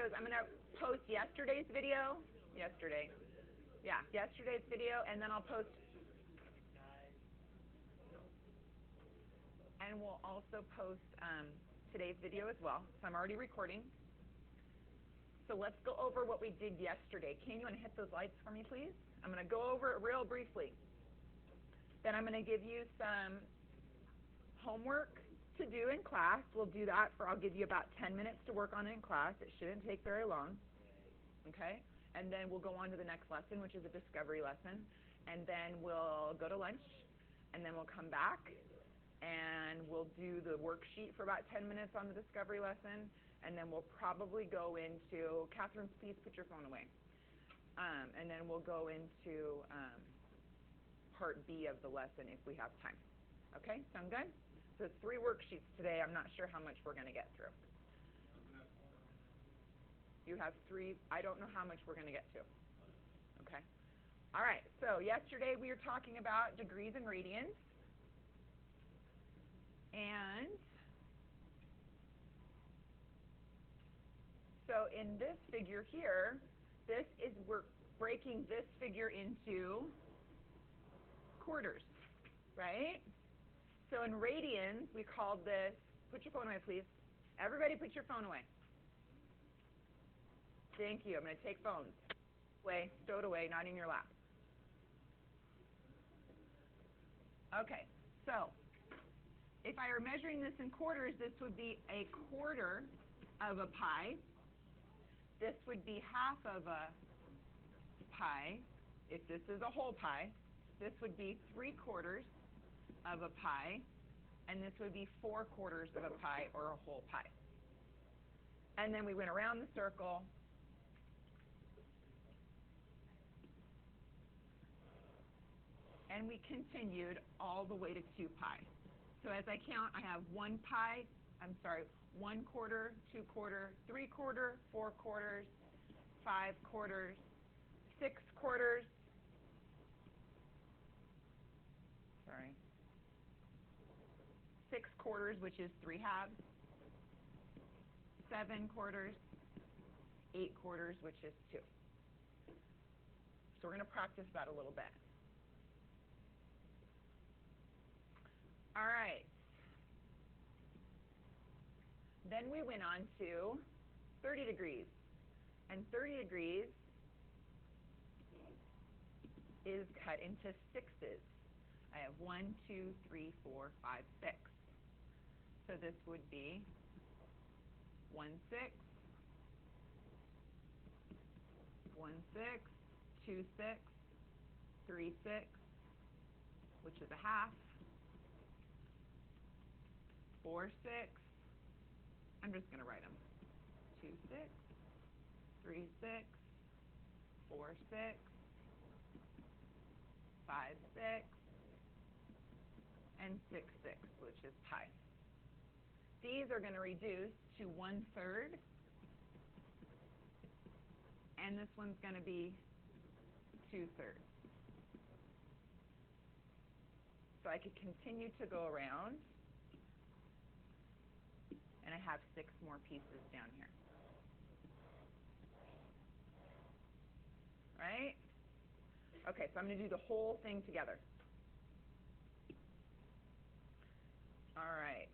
do is I'm going to post yesterday's video, yesterday's video, and then I'll post, and we'll also post today's video as well. So I'm already recording. So let's go over what we did yesterday. Can you want to hit those lights for me, please? I'm going to go over it real briefly. Then I'm going to give you some homework to do in class. We'll do that I'll give you about 10 minutes to work on it in class. It shouldn't take very long. Okay? And then we'll go on to the next lesson, which is a discovery lesson. And then we'll go to lunch, and then we'll come back, and we'll do the worksheet for about 10 minutes on the discovery lesson. And then we'll probably go into, Catherine, please put your phone away. And then we'll go into part B of the lesson if we have time. Okay, sound good? So 3 worksheets today. I'm not sure how much we're going to get through. You have 3. I don't know how much we're going to get to. Okay. All right, so yesterday we were talking about degrees and radians. And so in this figure here, we're breaking this figure into quarters, right? So in radians, we called this, put your phone away, please. Everybody put your phone away. Thank you. I'm going to take phones away, stowed away, not in your lap. Okay, so if I were measuring this in quarters, this would be a quarter of a pi. This would be half of a pi. If this is a whole pi, this would be 3/4 of a pi, and this would be 4/4 of a pi, or a whole pi. And then we went around the circle, and we continued all the way to 2 pi. So as I count, I have 1 pi, 1/4, 2/4, 3/4, 4/4, 5/4, 6/4, 6/4, which is 3/2, 7/4, 8/4, which is 2. So we're going to practice that a little bit. All right. Then we went on to 30 degrees. And 30 degrees is cut into 6s. I have 1, 2, 3, 4, 5, 6. So this would be 1, 6, 1, 6, 2, 6, 3, 6, which is a half, 4, 6. I'm just going to write them. 2, 6, 3, 6, 4, 6, 5, 6, and 6, 6, which is pi. These are going to reduce to 1/3, and this one's going to be 2/3. So I could continue to go around, and I have 6 more pieces down here. Right? Okay, so I'm going to do the whole thing together. All right.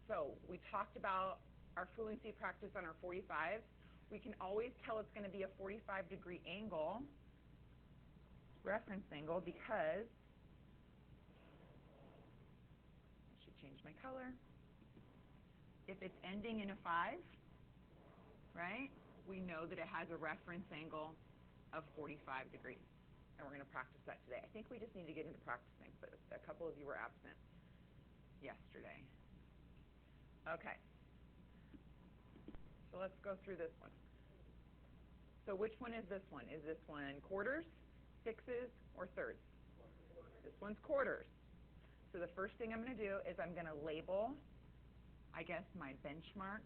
So we talked about our fluency practice on our 45. We can always tell it's going to be a 45-degree angle, reference angle, because I should change my color. If it's ending in a 5, right, we know that it has a reference angle of 45 degrees. And we're going to practice that today. I think we just need to get into practicing, but a couple of you were absent yesterday. Okay. So let's go through this one. So which one is this one? Is this one quarters, 6s, or thirds? This one's quarters. So the first thing I'm going to do is I'm going to label, I guess, my benchmark.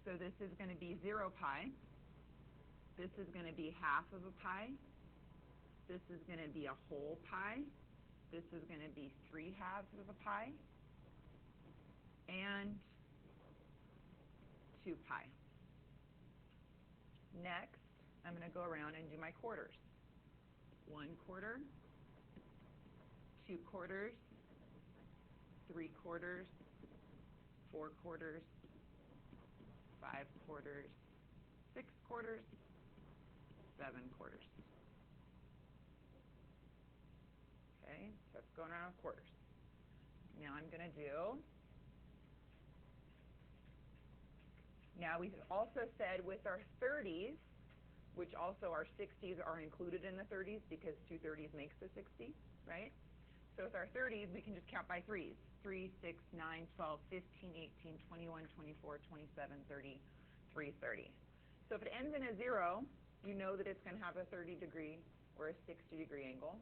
So this is going to be 0 pi. This is going to be half of a pi. This is going to be a whole pi. This is going to be 3/2 of a pi. And 2 pi. Next, I'm going to go around and do my quarters. 1 quarter, 2 quarters, 3 quarters, 4 quarters, 5 quarters, 6 quarters, 7 quarters. Okay, so that's going around quarters. Now I'm going to do, now we've also said with our 30s, which also our 60s are included in the 30s because 2 30s makes a 60, right? So with our 30s, we can just count by 3s. 3, 6, 9, 12, 15, 18, 21, 24, 27, 30, 330. So if it ends in a 0, you know that it's going to have a 30-degree or a 60-degree angle,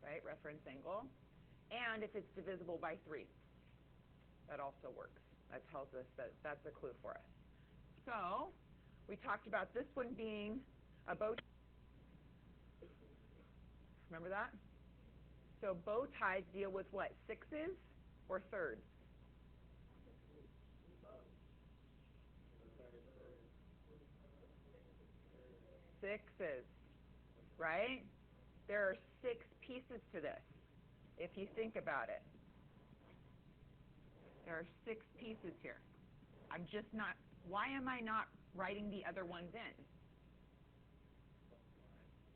right, reference angle. And if it's divisible by 3, that also works. That tells us that that's a clue for us. So we talked about this one being a bow tie. Remember that? So bow ties deal with what, 6s or thirds? 6s, right? There are 6 pieces to this, if you think about it. There are 6 pieces here. I'm just not, why am I not writing the other ones in?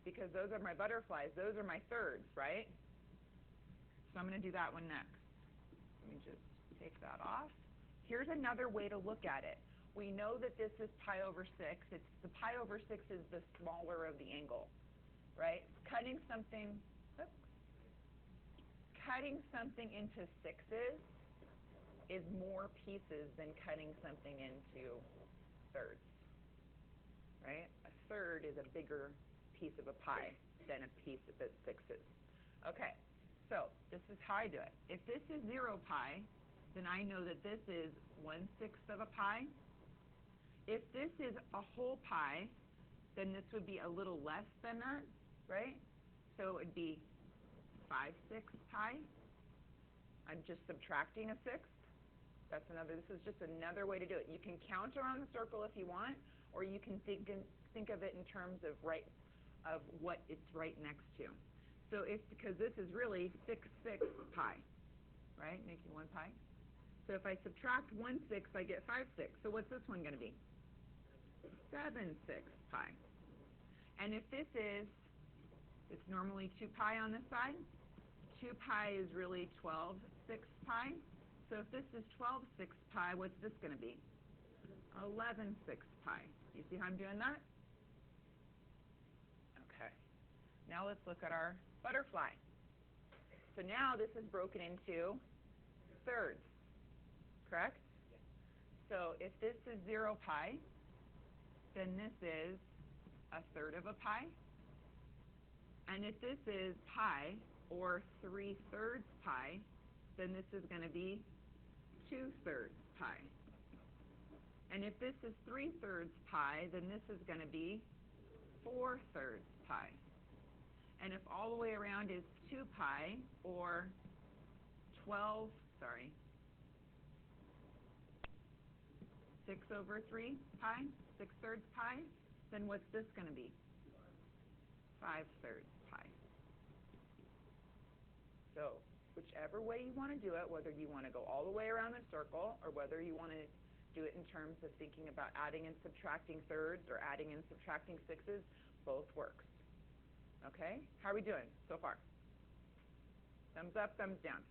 Because those are my butterflies. Those are my thirds, right? So I'm going to do that one next. Let me just take that off. Here's another way to look at it. We know that this is pi over 6. It's the pi over 6 is the smaller of the angle, right? Cutting something into 6s is more pieces than cutting something into thirds, right? A third is a bigger piece of a pie than a piece that's 6s. Okay, so this is how I do it. If this is 0 pi, then I know that this is 1/6 of a pi. If this is a whole pi, then this would be a little less than that, right? So it would be 5/6 pi. I'm just subtracting a 6th. That's another, this is just another way to do it. You can count around the circle if you want, or you can think of it in terms of what it's right next to. So it's because this is really 6/6 pi, right? Making 1 pi. So if I subtract 1/6, I get 5/6. So what's this one going to be? 7/6 pi. And if this is, it's normally 2 pi on this side. 2 pi is really 12/6 pi. So if this is 12/6 pi, what's this going to be? 11/6 pi. You see how I'm doing that? Okay. Now let's look at our butterfly. So now this is broken into thirds, correct? So if this is 0 pi, then this is a third of a pi. And if this is pi, or 3/3 pi, then this is going to be 2/3 pi. And if this is 3/3 pi, then this is going to be 4/3 pi. And if all the way around is 2 pi, or 6 over 3 pi, 6/3 pi, then what's this going to be? 5/3 pi. So whichever way you want to do it, whether you want to go all the way around the circle or whether you want to do it in terms of thinking about adding and subtracting thirds or adding and subtracting 6s, both works. Okay? How are we doing so far? Thumbs up, thumbs down.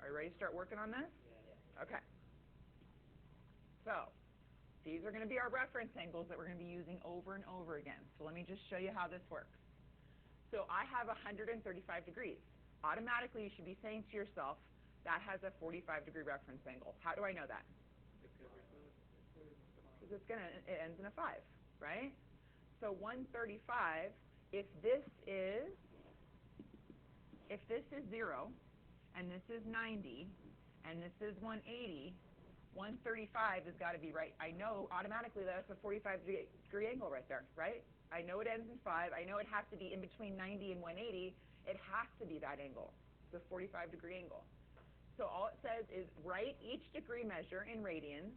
Are you ready to start working on this? Okay. So these are going to be our reference angles that we're going to be using over and over again. So let me just show you how this works. So I have 135 degrees. Automatically, you should be saying to yourself, that has a 45-degree reference angle. How do I know that? Because it ends in a 5, right? So 135, if this is 0, and this is 90, and this is 180, 135 has got to be right. I know automatically that's a 45-degree angle right there, right? I know it ends in 5. I know it has to be in between 90 and 180. It has to be that angle. It's a 45-degree angle. So all it says is write each degree measure in radians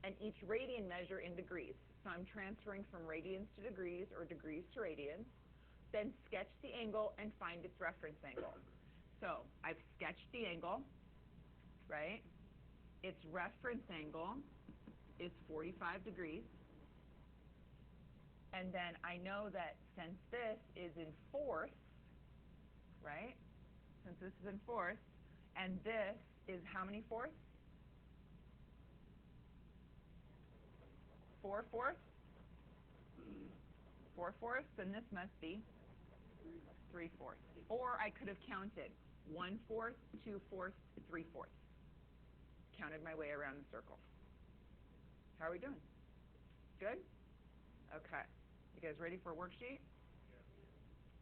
and each radian measure in degrees. So I'm transferring from radians to degrees or degrees to radians. Then sketch the angle and find its reference angle. So I've sketched the angle, right? Its reference angle is 45 degrees. And then I know that since this is in fourths, right? Since this is in fourths, and this is how many fourths? 4 fourths? 4 fourths, and this must be 3 fourths. Or I could have counted 1 fourth, 2 fourths, 3 fourths. Counted my way around the circle. How are we doing? Good? Okay. You guys ready for a worksheet?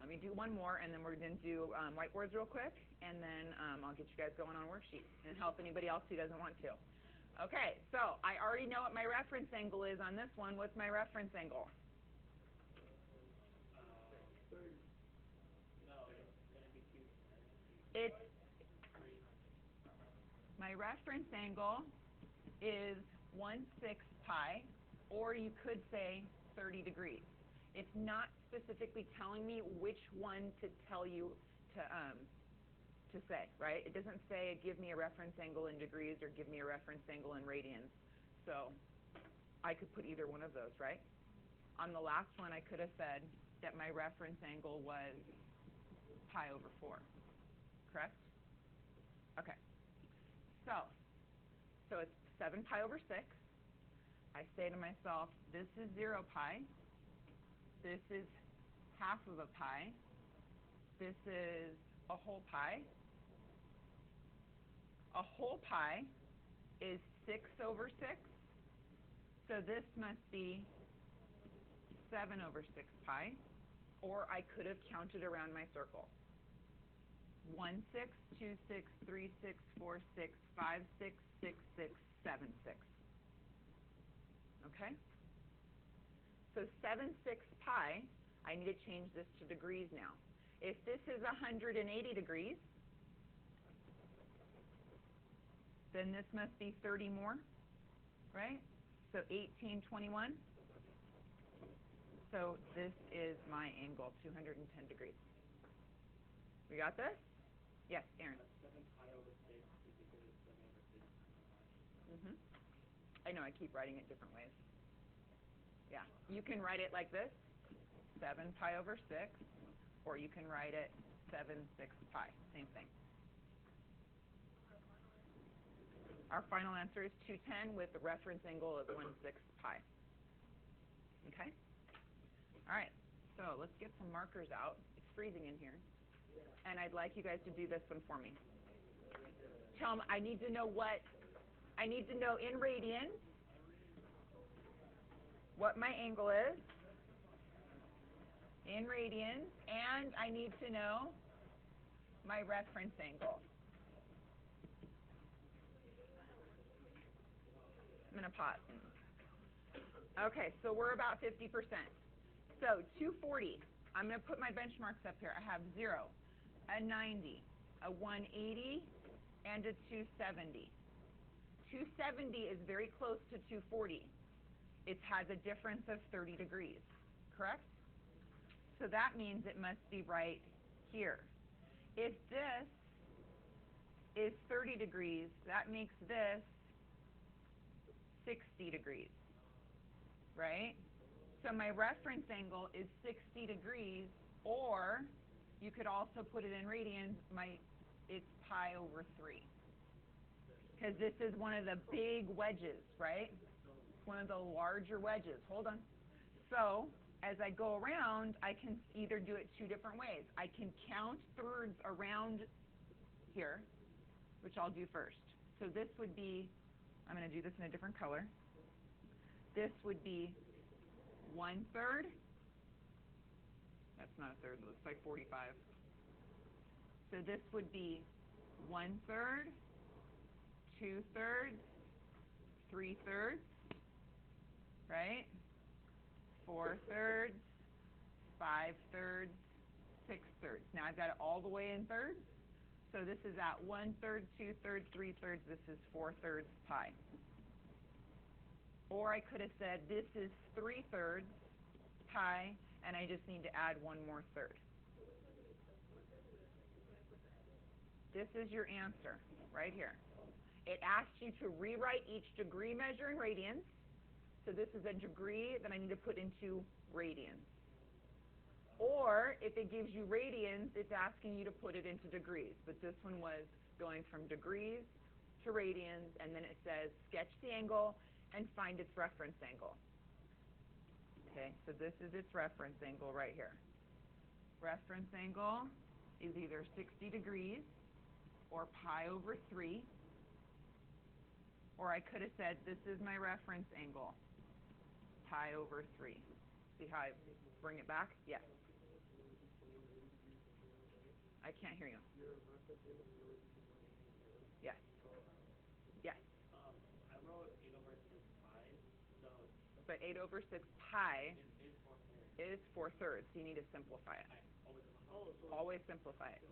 Let me do one more, and then we're going to do whiteboards real quick, and then I'll get you guys going on a worksheet and help anybody else who doesn't want to. Okay, so I already know what my reference angle is on this one. What's my reference angle? My reference angle is 1/6 pi, or you could say 30 degrees. It's not specifically telling me which one to tell you to say, right? It doesn't say give me a reference angle in degrees or give me a reference angle in radians. So I could put either one of those, right? On the last one, I could have said that my reference angle was pi over 4, correct? Okay. So it's 7 pi over 6. I say to myself, this is 0 pi. This is half of a pi. This is a whole pi. A whole pi is 6 over 6. So this must be 7 over 6 pi. Or I could have counted around my circle. 1 6, 2 6, 3 6, 4 6, 5 6, 6 6, 7 6. Okay? So 7 6 pi, I need to change this to degrees now. If this is 180 degrees, then this must be 30 more, right? So 1821. So this is my angle, 210 degrees. We got this? Yes, Aaron. 7 pi over 6 is equal to 7 over 6 times 5. I know, I keep writing it different ways. Yeah, you can write it like this, 7 pi over 6, or you can write it 7 6 pi, same thing. Our final answer is 210 with the reference angle of 1/6 pi. Okay? All right, so let's get some markers out. It's freezing in here. And I'd like you guys to do this one for me. Tell them I need to know in radians what my angle is in radians, and I need to know my reference angle. I'm going to pause. Okay, so we're about 50%. So 240, I'm going to put my benchmarks up here. I have 0, a 90, a 180, and a 270. 270 is very close to 240. It has a difference of 30 degrees, correct? So that means it must be right here. If this is 30 degrees, that makes this 60 degrees, right? So my reference angle is 60 degrees, or you could also put it in radians, it's pi over 3. Because this is one of the big wedges, right? It's one of the larger wedges. Hold on. So as I go around, I can either do it two different ways. I can count thirds around here, which I'll do first. So this would be, I'm going to do this in a different color. This would be 1/3. That's not a third, it looks like 45. So this would be 1/3, 2/3, 3/3, right? 4/3, 5/3, 6/3. Now I've got it all the way in thirds. So this is at 1/3, 2/3, 3/3. This is 4/3 pi. Or I could have said this is 3/3 pi, and I just need to add one more third. This is your answer right here. It asks you to rewrite each degree measure in radians. So this is a degree that I need to put into radians. Or if it gives you radians, it's asking you to put it into degrees. But this one was going from degrees to radians, and then it says sketch the angle and find its reference angle. Okay, so this is its reference angle right here. Reference angle is either 60 degrees or pi over 3. Or I could have said this is my reference angle, pi over 3. See how I bring it back? Yes. I can't hear you. Yes. Yes. I wrote 8 over 6 pi, so... But 8 over 6 pi is 4/3, so you need to simplify it. Always simplify it.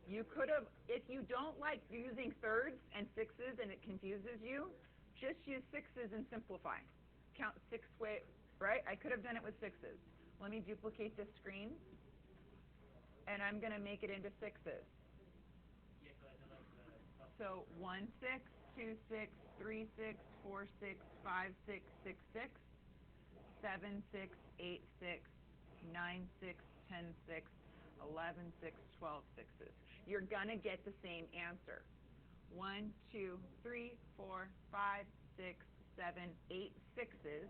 You could have, if you don't like using thirds and sixes and it confuses you, just use sixes and simplify. Count 6 ways, right? I could have done it with sixes. Let me duplicate this screen, and I'm going to make it into sixes. So 1, 6, 2, 6, 3, 6, 4, 6, 5, 6, 6, 6, 7, 6, 8, 6, 9, 6, 10, 6, 11, 6, 12 sixes. You're going to get the same answer. 1, 2, 3, 4, 5, 6, 7, 8 sixes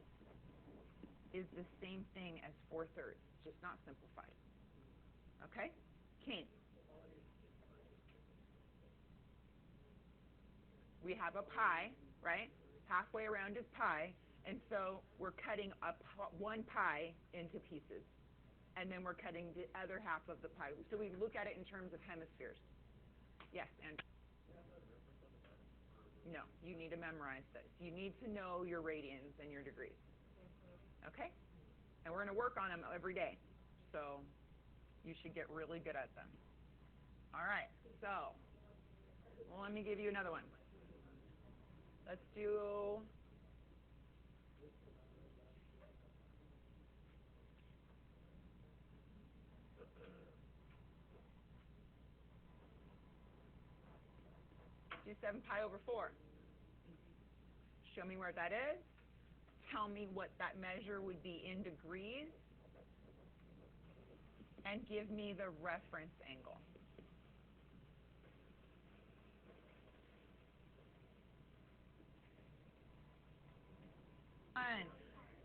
is the same thing as 4/3, just not simplified. Okay? Kane. We have a pi, right? Halfway around is pi, and so we're cutting one pi into pieces. And then we're cutting the other half of the pie. So we look at it in terms of hemispheres. Yes, Andrew? No, you need to memorize this. You need to know your radians and your degrees. Okay? And we're going to work on them every day. So you should get really good at them. All right, so let me give you another one. Let's do... do 7 pi over 4. Show me where that is. Tell me what that measure would be in degrees. And give me the reference angle.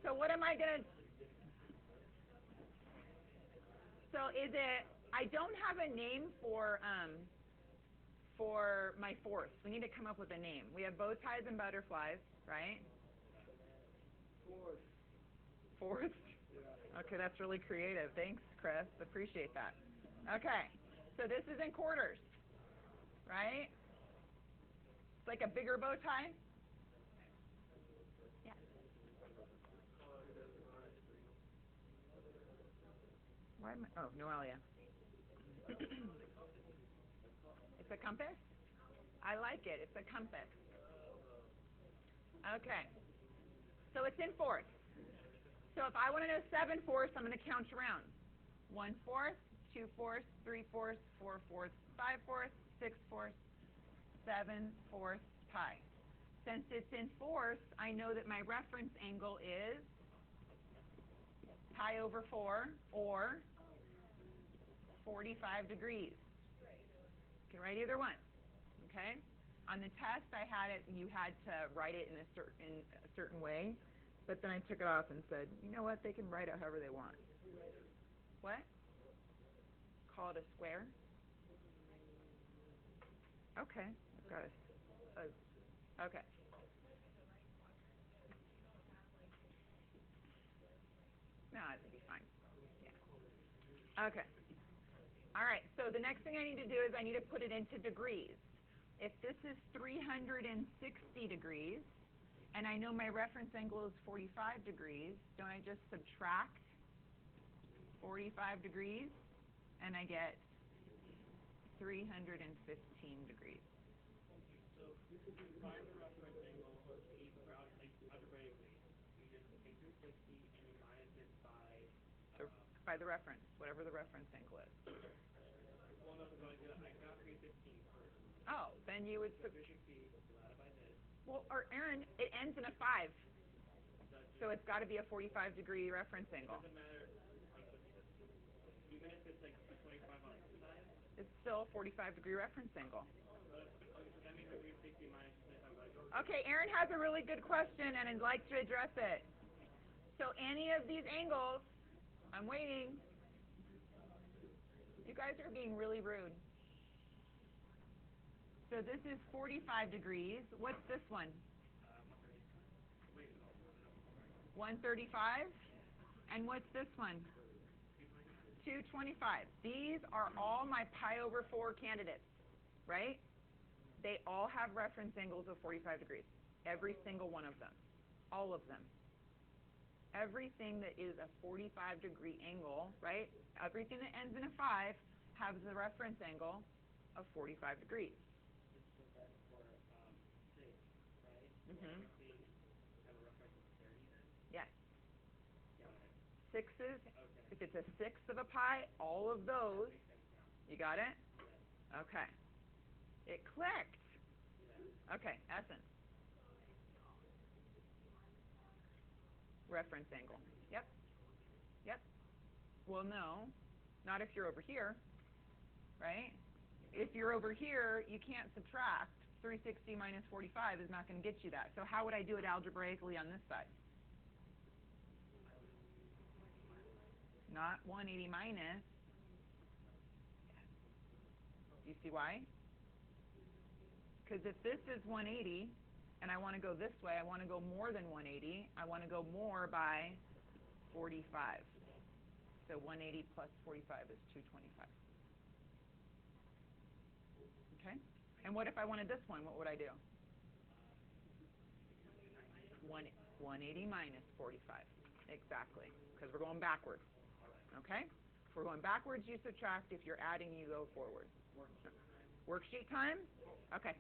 So what am I going to... So is it... I don't have a name for my fourths. We need to come up with a name. We have bow ties and butterflies, right? Fourths? Okay, that's really creative. Thanks, Chris. Appreciate that. Okay, so this is in quarters, right? It's like a bigger bow tie. Yeah. Why am I... Oh, Noelia. It's a compass? I like it. It's a compass. Okay. So it's in fourths. So if I want to know 7/4, I'm going to count around. 1/4, 2/4, 3/4, 4/4, 5/4, 6/4, 7/4 pi. Since it's in fourths, I know that my reference angle is pi over 4 or 45 degrees. You can write either one. Okay? On the test, I had it. You had to write it in a certain way. But then I took it off and said, you know what, they can write it however they want. What? Call it a square? Okay. I've got okay. No, it'll be fine. Yeah. Okay. All right, so the next thing I need to do is I need to put it into degrees. If this is 360 degrees, and I know my reference angle is 45 degrees, don't I just subtract 45 degrees, and I get 315 degrees. So you could find the reference angle of 8 algebraically. by the reference, whatever the reference angle is. Well, no, because I got 315 first. Oh, then you would... So 360 divided by this. Well, or Aaron, it ends in a 5. So it's got to be a 45-degree reference angle. It doesn't matter. Even if it's like 225 on this side. It's still a 45-degree reference angle. So that means 360 minus 225 by 2. Okay, Aaron has a really good question and I'd like to address it. So any of these angles, I'm waiting. You guys are being really rude. So this is 45 degrees. What's this one? 135. And what's this one? 225. These are all my pi over 4 candidates, right? They all have reference angles of 45 degrees. Every single one of them. All of them. Everything that is a 45-degree angle, right? Everything that ends in a 5 has a reference angle of 45 degrees. So that's for 6, right? Mm-hmm. Have a reference of 30 then? Yes. Got it. Sixes, Okay. if it's a sixth of a pi, all of those, Makes sense now. you got it? Yes. Okay. It clicked. Yeah. Okay, essence. Reference angle. Yep. Yep. Well, no, not if you're over here, right? If you're over here, you can't subtract. 360 minus 45 is not going to get you that. So how would I do it algebraically on this side? Not 180 minus. Do you see why? Because if this is 180, and I want to go this way, I want to go more than 180. I want to go more by 45. So 180 plus 45 is 225. Okay? And what if I wanted this one? What would I do? 180 minus 45. Exactly. Because we're going backwards. Okay? If we're going backwards, you subtract. If you're adding, you go forward. Worksheet time? Okay.